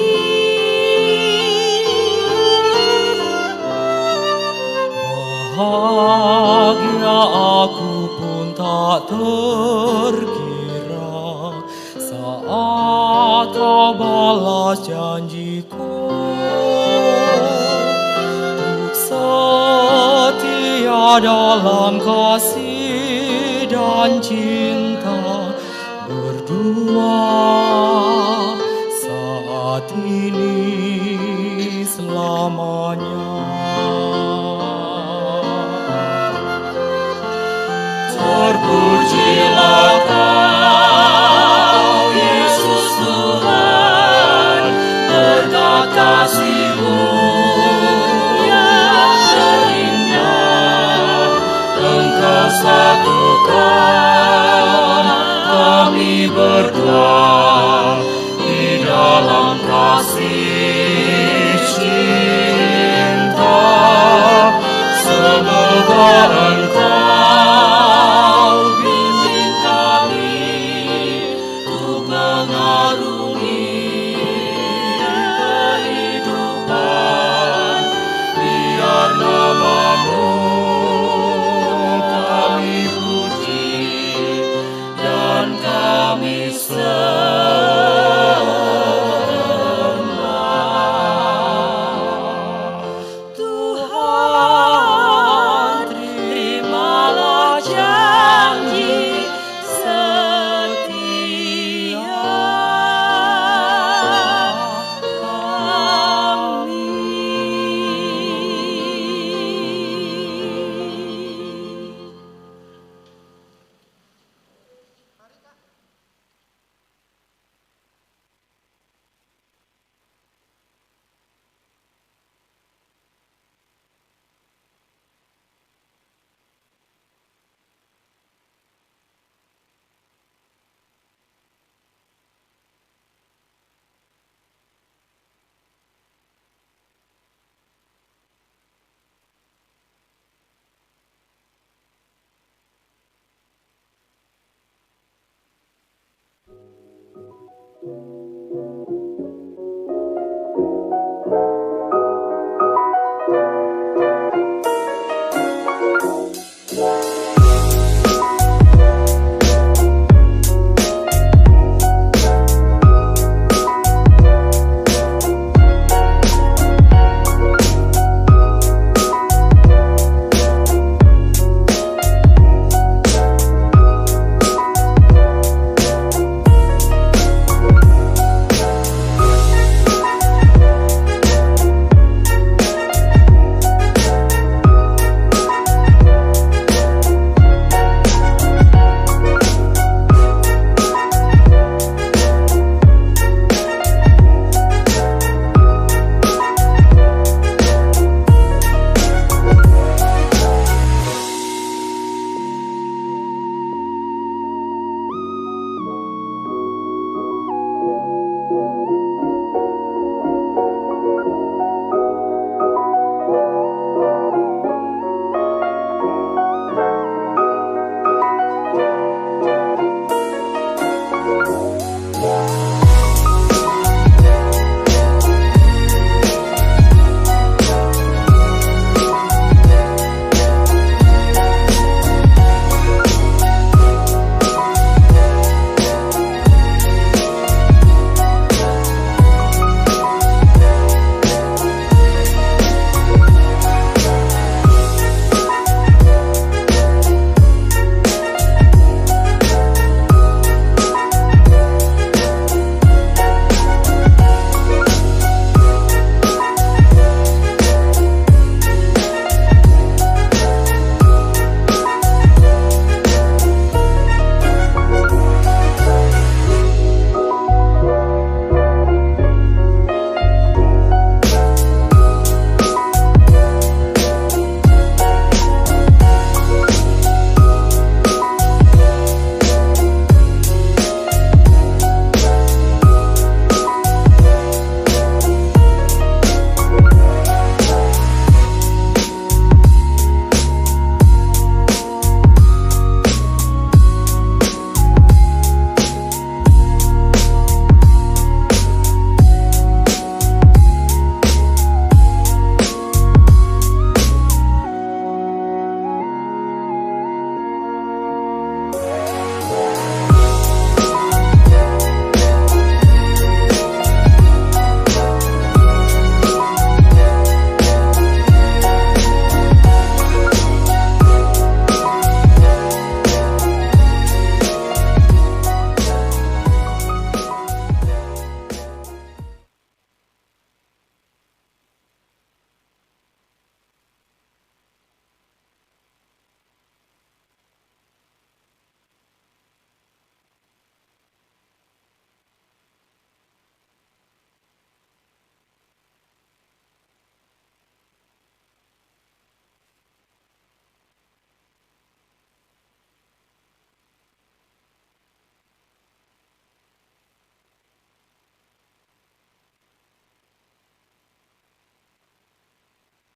Bahagia aku pun tak terkira saat kau balas janjiku untuk setia dalam kasih dan cinta berdua saat ini selamanya. Terpujilah